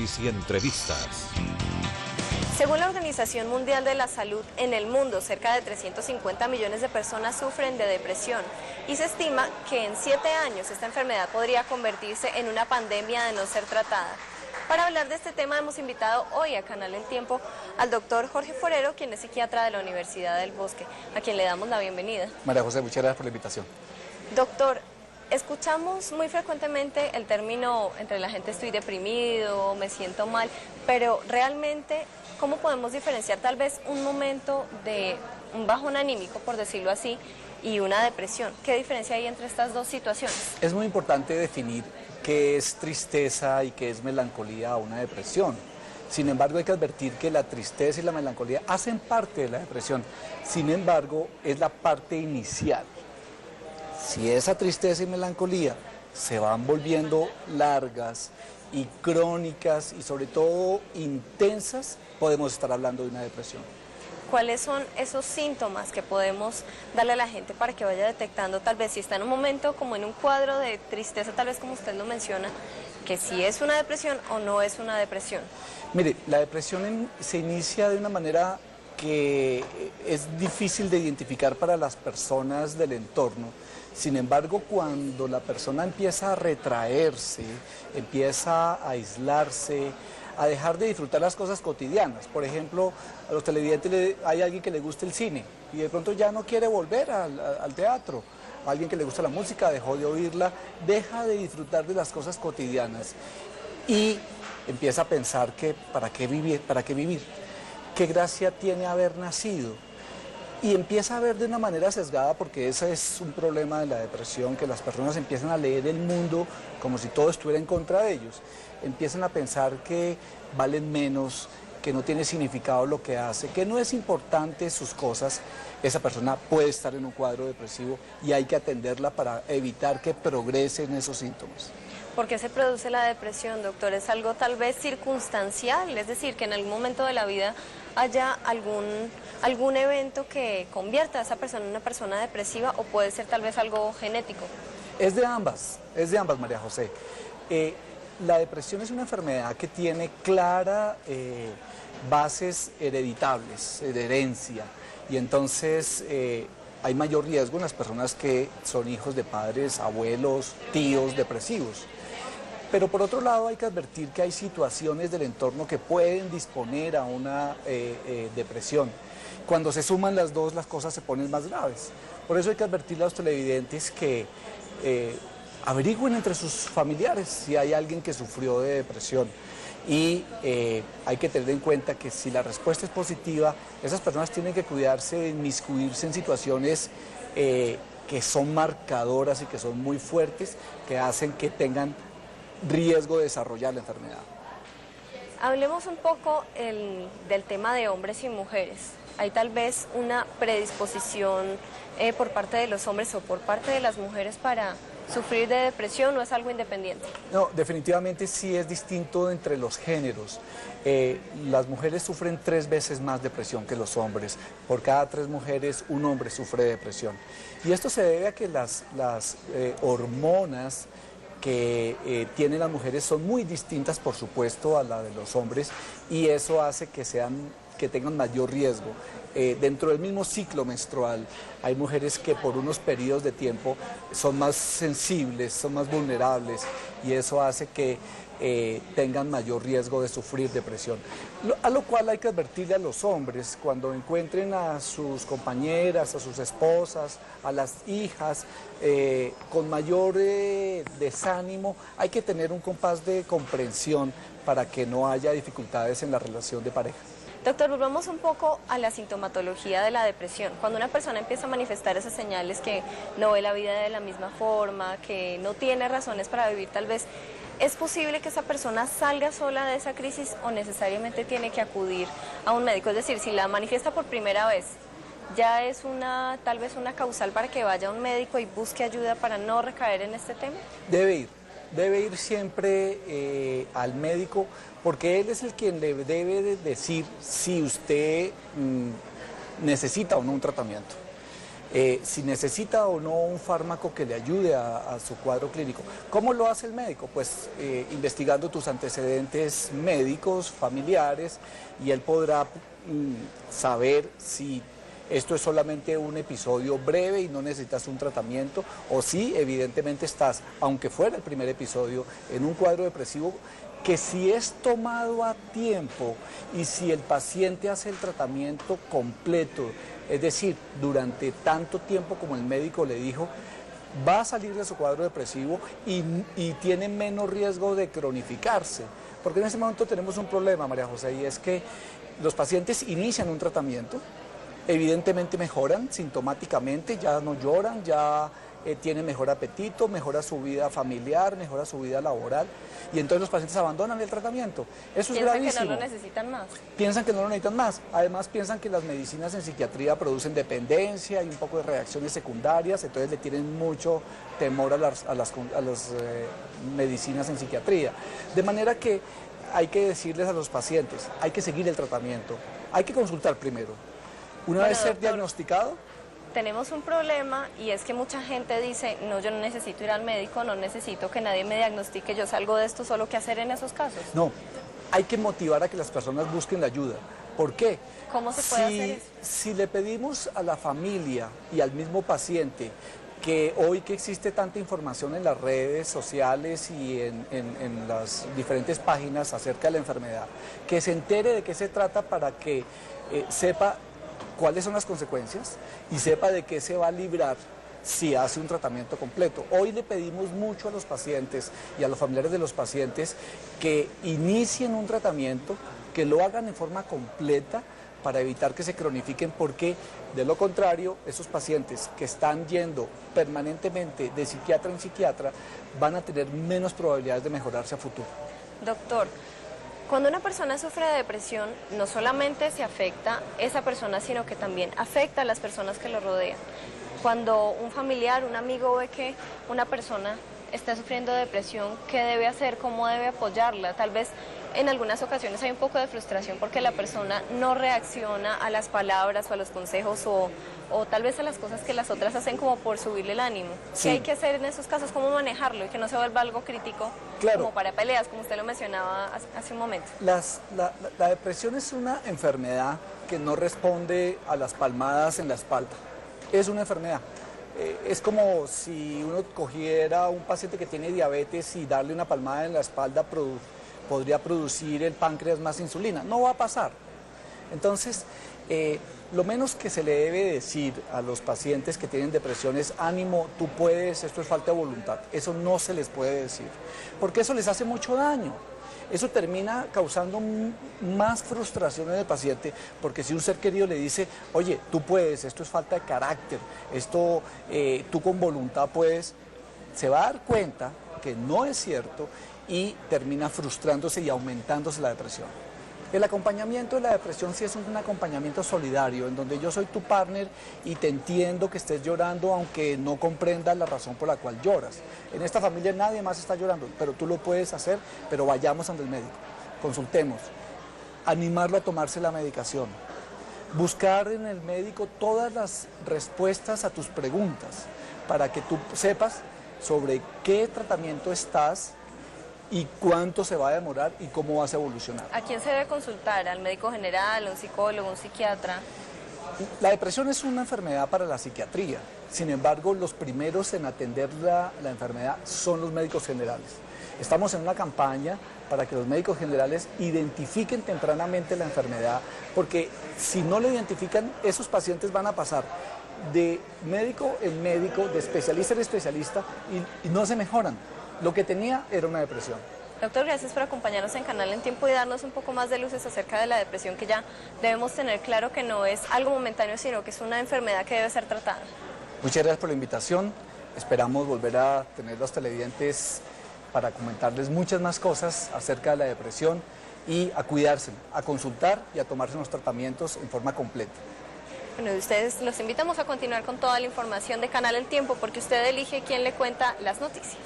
análisis y entrevistas. Según la Organización Mundial de la Salud, en el mundo cerca de 350 millones de personas sufren de depresión y se estima que en 7 años esta enfermedad podría convertirse en una pandemia de no ser tratada. Para hablar de este tema hemos invitado hoy a Canal El Tiempo al doctor Jorge Forero, quien es psiquiatra de la Universidad del Bosque, a quien le damos la bienvenida. María José, muchas gracias por la invitación. Doctor, escuchamos muy frecuentemente el término entre la gente estoy deprimido, me siento mal, pero realmente, ¿cómo podemos diferenciar tal vez un momento de un bajón anímico, por decirlo así, y una depresión? ¿Qué diferencia hay entre estas dos situaciones? Es muy importante definir qué es tristeza y qué es melancolía o una depresión. Sin embargo, hay que advertir que la tristeza y la melancolía hacen parte de la depresión. Sin embargo, es la parte inicial. Si esa tristeza y melancolía se van volviendo largas y crónicas y sobre todo intensas, podemos estar hablando de una depresión. ¿Cuáles son esos síntomas que podemos darle a la gente para que vaya detectando tal vez si está en un momento como en un cuadro de tristeza, tal vez como usted lo menciona, que si es una depresión o no es una depresión? Mire, la depresión se inicia de una manera que es difícil de identificar para las personas del entorno. Sin embargo, cuando la persona empieza a retraerse, empieza a aislarse, a dejar de disfrutar las cosas cotidianas. Por ejemplo, a los televidentes hay alguien que le gusta el cine y de pronto ya no quiere volver al teatro. A alguien que le gusta la música, dejó de oírla, deja de disfrutar de las cosas cotidianas y empieza a pensar que ¿para qué vivir? ¿Para qué vivir? ¿Qué gracia tiene haber nacido? Y empieza a ver de una manera sesgada, porque ese es un problema de la depresión, que las personas empiezan a leer el mundo como si todo estuviera en contra de ellos. Empiezan a pensar que valen menos, que no tiene significado lo que hace, que no es importante sus cosas. Esa persona puede estar en un cuadro depresivo y hay que atenderla para evitar que progresen esos síntomas. ¿Por qué se produce la depresión, doctor? ¿Es algo tal vez circunstancial? Es decir, que en algún momento de la vida haya algún evento que convierta a esa persona en una persona depresiva, o puede ser tal vez algo genético. Es de ambas, María José. La depresión es una enfermedad que tiene clara bases hereditables, de herencia, y entonces hay mayor riesgo en las personas que son hijos de padres, abuelos, tíos depresivos. Pero por otro lado hay que advertir que hay situaciones del entorno que pueden disponer a una depresión. Cuando se suman las dos, las cosas se ponen más graves. Por eso hay que advertirle a los televidentes que averigüen entre sus familiares si hay alguien que sufrió de depresión. Y hay que tener en cuenta que si la respuesta es positiva, esas personas tienen que cuidarse de inmiscuirse en situaciones que son marcadoras y que son muy fuertes, que hacen que tengan riesgo de desarrollar la enfermedad. Hablemos un poco del tema de hombres y mujeres. ¿Hay tal vez una predisposición por parte de los hombres o por parte de las mujeres para sufrir de depresión, o es algo independiente? No, definitivamente sí es distinto entre los géneros. Las mujeres sufren 3 veces más depresión que los hombres. Por cada 3 mujeres, un hombre sufre de depresión. Y esto se debe a que las hormonas que tienen las mujeres son muy distintas, por supuesto, a la de los hombres, y eso hace que tengan mayor riesgo. Dentro del mismo ciclo menstrual hay mujeres que por unos periodos de tiempo son más sensibles, son más vulnerables, y eso hace que tengan mayor riesgo de sufrir depresión. A lo cual hay que advertirle a los hombres, cuando encuentren a sus compañeras, a sus esposas, a las hijas, con mayor desánimo, hay que tener un compás de comprensión para que no haya dificultades en la relación de pareja. Doctor, volvamos un poco a la sintomatología de la depresión. Cuando una persona empieza a manifestar esas señales, que no ve la vida de la misma forma, que no tiene razones para vivir, tal vez, ¿es posible que esa persona salga sola de esa crisis o necesariamente tiene que acudir a un médico? Es decir, si la manifiesta por primera vez, ¿ya es tal vez una causal para que vaya a un médico y busque ayuda para no recaer en este tema? Debe ir siempre al médico, porque él es el quien le debe de decir si usted necesita o no un tratamiento. si necesita o no un fármaco que le ayude a su cuadro clínico. ¿Cómo lo hace el médico? Pues investigando tus antecedentes médicos, familiares, y él podrá saber si esto es solamente un episodio breve y no necesitas un tratamiento, o si evidentemente estás, aunque fuera el primer episodio, en un cuadro depresivo que si es tomado a tiempo y si el paciente hace el tratamiento completo, es decir, durante tanto tiempo como el médico le dijo, va a salir de su cuadro depresivo y tiene menos riesgo de cronificarse. Porque en ese momento tenemos un problema, María José, y es que los pacientes inician un tratamiento, evidentemente mejoran sintomáticamente, ya no lloran, ya tienen mejor apetito, mejora su vida familiar, mejora su vida laboral, y entonces los pacientes abandonan el tratamiento. Eso es gravísimo. Piensan que no lo necesitan más. Piensan que no lo necesitan más. Además piensan que las medicinas en psiquiatría producen dependencia y un poco de reacciones secundarias, entonces le tienen mucho temor a las medicinas en psiquiatría. De manera que hay que decirles a los pacientes, hay que seguir el tratamiento, hay que consultar primero. Una vez ser diagnosticado, tenemos un problema, y es que mucha gente dice, no, yo no necesito ir al médico, no necesito que nadie me diagnostique, yo salgo de esto, solo. ¿Qué hacer en esos casos? No, hay que motivar a que las personas busquen la ayuda. ¿Por qué? ¿Cómo se puede hacer eso? Si le pedimos a la familia y al mismo paciente que hoy que existe tanta información en las redes sociales y en las diferentes páginas acerca de la enfermedad, que se entere de qué se trata para que sepa cuáles son las consecuencias y sepa de qué se va a librar si hace un tratamiento completo. Hoy le pedimos mucho a los pacientes y a los familiares de los pacientes que inicien un tratamiento, que lo hagan en forma completa para evitar que se cronifiquen, porque de lo contrario, esos pacientes que están yendo permanentemente de psiquiatra en psiquiatra van a tener menos probabilidades de mejorarse a futuro. Doctor, cuando una persona sufre de depresión, no solamente se afecta esa persona, sino que también afecta a las personas que lo rodean. Cuando un familiar, un amigo ve que una persona está sufriendo de depresión, ¿qué debe hacer? ¿Cómo debe apoyarla? Tal vez en algunas ocasiones hay un poco de frustración porque la persona no reacciona a las palabras o a los consejos o tal vez a las cosas que las otras hacen como por subirle el ánimo. Sí. ¿Qué hay que hacer en esos casos? ¿Cómo manejarlo y que no se vuelva algo crítico, Claro, como para peleas, como usted lo mencionaba hace un momento? la depresión es una enfermedad que no responde a las palmadas en la espalda. Es una enfermedad. Es como si uno cogiera a un paciente que tiene diabetes y darle una palmada en la espalda podría producir el páncreas más insulina. No va a pasar. Entonces, lo menos que se le debe decir a los pacientes que tienen depresión es: ánimo, tú puedes, esto es falta de voluntad. Eso no se les puede decir, porque eso les hace mucho daño. Eso termina causando más frustración en el paciente, porque si un ser querido le dice, oye, tú puedes, esto es falta de carácter, esto tú con voluntad puedes, se va a dar cuenta que no es cierto y termina frustrándose y aumentándose la depresión. El acompañamiento de la depresión sí es un acompañamiento solidario, en donde yo soy tu partner y te entiendo que estés llorando aunque no comprendas la razón por la cual lloras. En esta familia nadie más está llorando, pero tú lo puedes hacer, pero vayamos ante el médico, consultemos, animarlo a tomarse la medicación, buscar en el médico todas las respuestas a tus preguntas para que tú sepas sobre qué tratamiento estás y cuánto se va a demorar y cómo vas a evolucionar. ¿A quién se debe consultar? ¿Al médico general, a un psicólogo, a un psiquiatra? La depresión es una enfermedad para la psiquiatría. Sin embargo, los primeros en atender la enfermedad son los médicos generales. Estamos en una campaña para que los médicos generales identifiquen tempranamente la enfermedad, porque si no la identifican, esos pacientes van a pasar de médico en médico, de especialista en especialista, y no se mejoran. Lo que tenía era una depresión. Doctor, gracias por acompañarnos en Canal en Tiempo y darnos un poco más de luces acerca de la depresión, que ya debemos tener claro que no es algo momentáneo, sino que es una enfermedad que debe ser tratada. Muchas gracias por la invitación. Esperamos volver a tener los televidentes para comentarles muchas más cosas acerca de la depresión y a cuidarse, a consultar y a tomarse unos tratamientos en forma completa. Bueno, y ustedes los invitamos a continuar con toda la información de Canal El Tiempo, porque usted elige quién le cuenta las noticias.